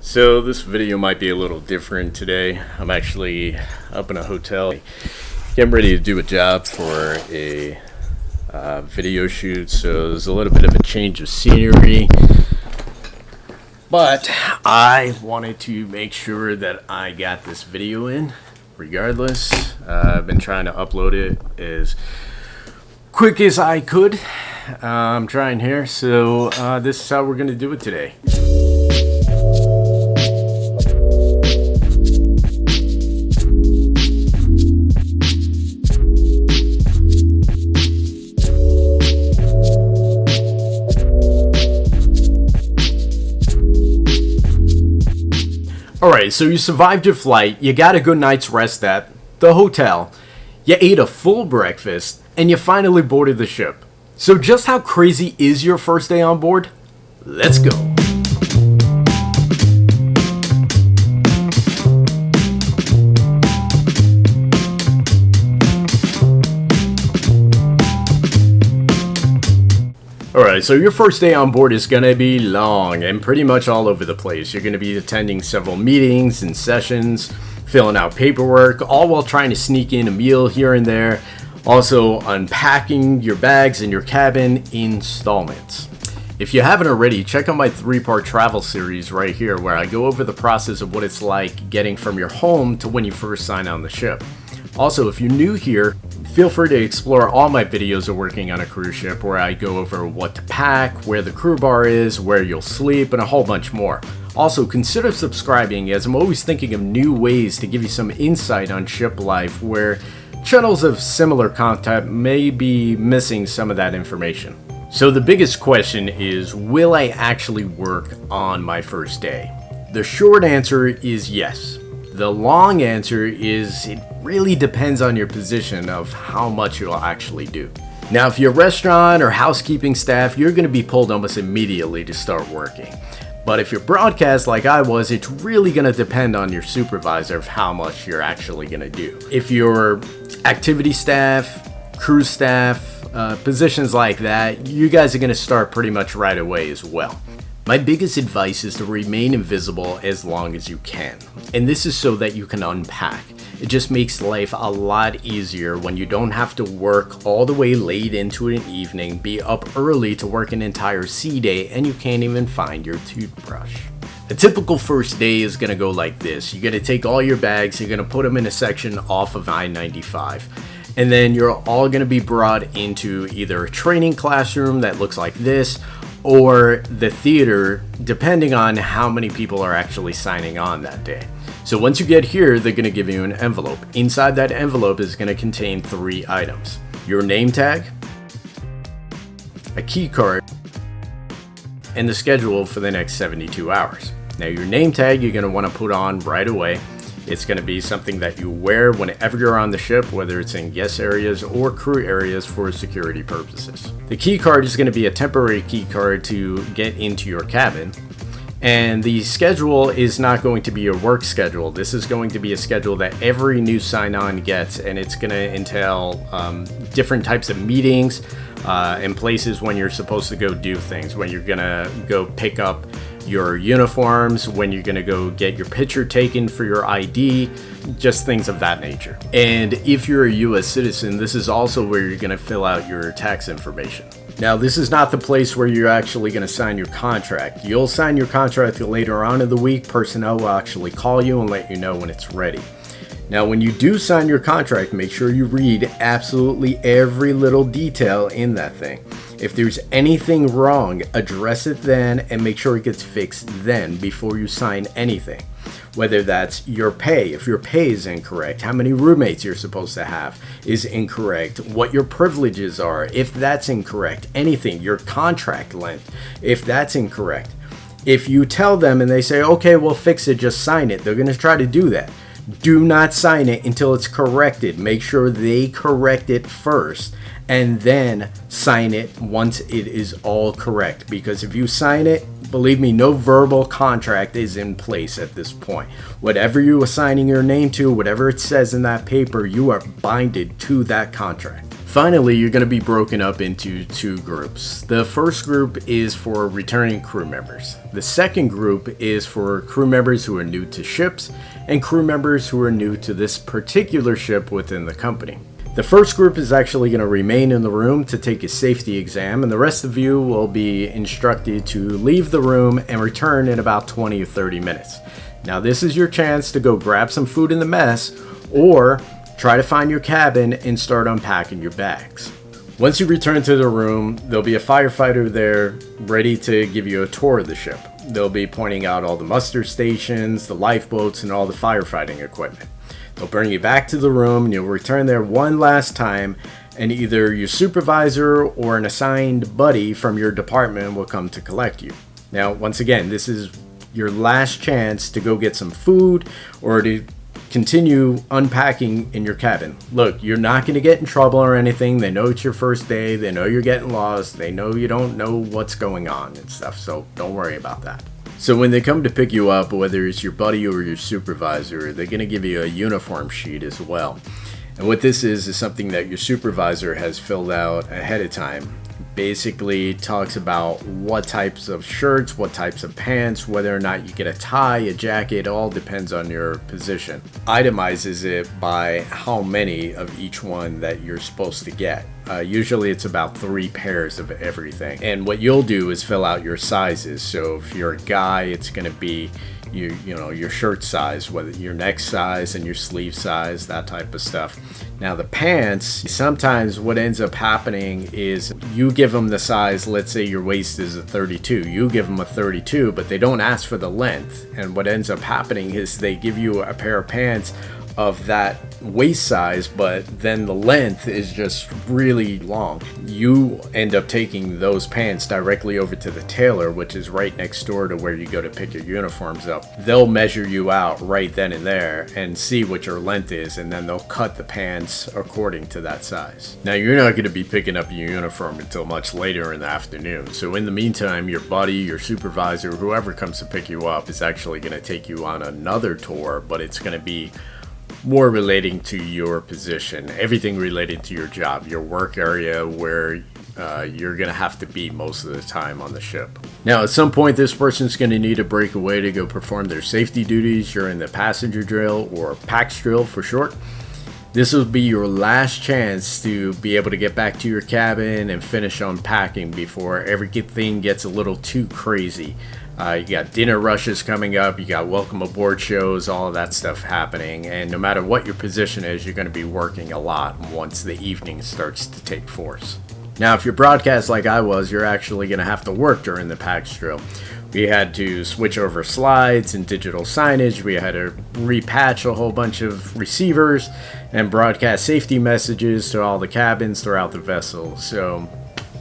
So this video might be a little different today. I'm actually up in a hotel getting ready to do a job for a video shoot, so there's a little bit of a change of scenery, but I wanted to make sure that I got this video in regardless. I've been trying to upload it as quick as I could. I'm trying here, so this is how we're going to do it today. Alright, so you survived your flight, you got a good night's rest at the hotel, you ate a full breakfast, and you finally boarded the ship. So just how crazy is your first day on board? Let's go. Alright, so your first day on board is going to be long and pretty much all over the place. You're going to be attending several meetings and sessions, filling out paperwork, all while trying to sneak in a meal here and there. Also unpacking your bags in your cabin installments. If you haven't already, check out my 3-part travel series right here where I go over the process of what it's like getting from your home to when you first sign on the ship. Also, if you're new here, feel free to explore all my videos of working on a cruise ship where I go over what to pack, where the crew bar is, where you'll sleep, and a whole bunch more. Also, consider subscribing as I'm always thinking of new ways to give you some insight on ship life where channels of similar content may be missing some of that information. So the biggest question is, will I actually work on my first day? The short answer is yes. The long answer is it really depends on your position of how much you'll actually do. Now, if you're restaurant or housekeeping staff, you're going to be pulled almost immediately to start working. But if you're broadcast like I was, it's really going to depend on your supervisor of how much you're actually going to do. If you're activity staff, cruise staff, positions like that, you guys are going to start pretty much right away as well. My biggest advice is to remain invisible as long as you can. And this is so that you can unpack. It just makes life a lot easier when you don't have to work all the way late into an evening, be up early to work an entire sea day, and you can't even find your toothbrush. A typical first day is going to go like this. You're going to take all your bags, you're going to put them in a section off of I-95. And then you're all going to be brought into either a training classroom that looks like this, or the theater, depending on how many people are actually signing on that day. So once you get here, they're going to give you an envelope. Inside that envelope is going to contain 3 items: your name tag, a key card, and the schedule for the next 72 hours. Now, your name tag you're going to want to put on right away. It's going to be something that you wear whenever you're on the ship, whether it's in guest areas or crew areas for security purposes. The key card is going to be a temporary key card to get into your cabin. And the schedule is not going to be a work schedule. This is going to be a schedule that every new sign-on gets, and it's going to entail different types of meetings and places when you're supposed to go do things, when you're going to go pick up your uniforms, when you're going to go get your picture taken for your ID, just things of that nature. And if you're a US citizen, this is also where you're going to fill out your tax information. Now, this is not the place where you're actually going to sign your contract. You'll sign your contract later on in the week. Personnel will actually call you and let you know when it's ready. Now, when you do sign your contract, make sure you read absolutely every little detail in that thing. If there's anything wrong, address it then and make sure it gets fixed then before you sign anything. Whether that's your pay, if your pay is incorrect, how many roommates you're supposed to have is incorrect, what your privileges are, if that's incorrect, anything, your contract length, if that's incorrect. If you tell them and they say, okay, we'll fix it, just sign it, they're going to try to do that. Do not sign it until it's corrected. Make sure they correct it first and then sign it once it is all correct. Because if you sign it, believe me, no verbal contract is in place at this point. Whatever you are signing your name to, whatever it says in that paper, you are binded to that contract. Finally, you're going to be broken up into two groups. The first group is for returning crew members. The second group is for crew members who are new to ships and crew members who are new to this particular ship within the company. The first group is actually going to remain in the room to take a safety exam, and the rest of you will be instructed to leave the room and return in about 20 or 30 minutes. Now, this is your chance to go grab some food in the mess or try to find your cabin and start unpacking your bags. Once you return to the room, there'll be a firefighter there ready to give you a tour of the ship. They'll be pointing out all the muster stations, the lifeboats, and all the firefighting equipment. They'll bring you back to the room and you'll return there one last time, and either your supervisor or an assigned buddy from your department will come to collect you. Now, once again, this is your last chance to go get some food or to continue unpacking in your cabin. Look, you're not going to get in trouble or anything. They know it's your first day. They know you're getting lost. They know you don't know what's going on and stuff, so don't worry about that. So when they come to pick you up, whether it's your buddy or your supervisor, they're going to give you a uniform sheet as well. And what this is something that your supervisor has filled out ahead of time. Basically talks about what types of shirts, what types of pants, whether or not you get a tie, a jacket, it all depends on your position. Itemizes it by how many of each one that you're supposed to get. Usually it's about 3 pairs of everything. And what you'll do is fill out your sizes. So if you're a guy, it's going to be you know your shirt size, whether your neck size and your sleeve size, that type of stuff. Now the pants, sometimes what ends up happening is you give them the size. Let's say your waist is a 32, you give them a 32, but they don't ask for the length. And what ends up happening is they give you a pair of pants of that waist size, but then the length is just really long. You end up taking those pants directly over to the tailor, which is right next door to where you go to pick your uniforms up. They'll measure you out right then and there and see what your length is, and then they'll cut the pants according to that size. Now, you're not going to be picking up your uniform until much later in the afternoon, so in the meantime, your buddy, your supervisor, whoever comes to pick you up is actually going to take you on another tour, but it's going to be more relating to your position, everything related to your job, your work area, where you're going to have to be most of the time on the ship. Now, at some point, this person's going to need a break away to go perform their safety duties during the passenger drill, or PAX drill for short. This will be your last chance to be able to get back to your cabin and finish unpacking before everything gets a little too crazy. You got dinner rushes coming up, you got welcome aboard shows, all of that stuff happening, and no matter what your position is, you're going to be working a lot once the evening starts to take force. Now, if you're broadcast like I was, you're actually going to have to work during the PAX drill. We had to switch over slides and digital signage, we had to repatch a whole bunch of receivers and broadcast safety messages to all the cabins throughout the vessel, so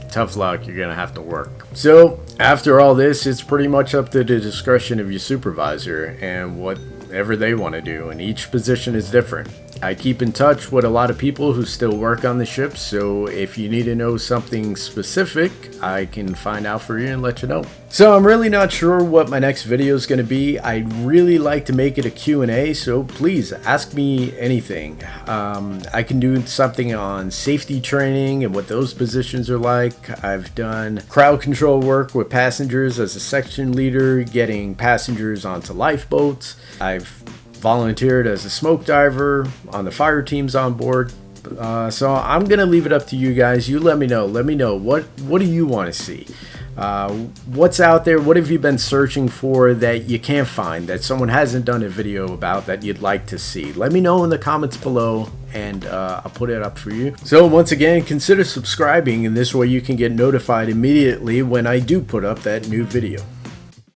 tough luck, you're going to have to work. So after all this, it's pretty much up to the discretion of your supervisor and whatever they want to do, and each position is different. I keep in touch with a lot of people who still work on the ship, so if you need to know something specific, I can find out for you and let you know. So I'm really not sure what my next video is going to be. I'd really like to make it a Q&A, so please ask me anything. I can do something on safety training and what those positions are like. I've done crowd control work with passengers as a section leader, getting passengers onto lifeboats. I've volunteered as a smoke diver on the fire teams on board. So I'm gonna leave it up to you guys. You let me know what do you want to see, what's out there, what have you been searching for that you can't find, that someone hasn't done a video about, that you'd like to see. Let me know in the comments below, and I'll put it up for you. So once again, consider subscribing, and this way you can get notified immediately when I do put up that new video.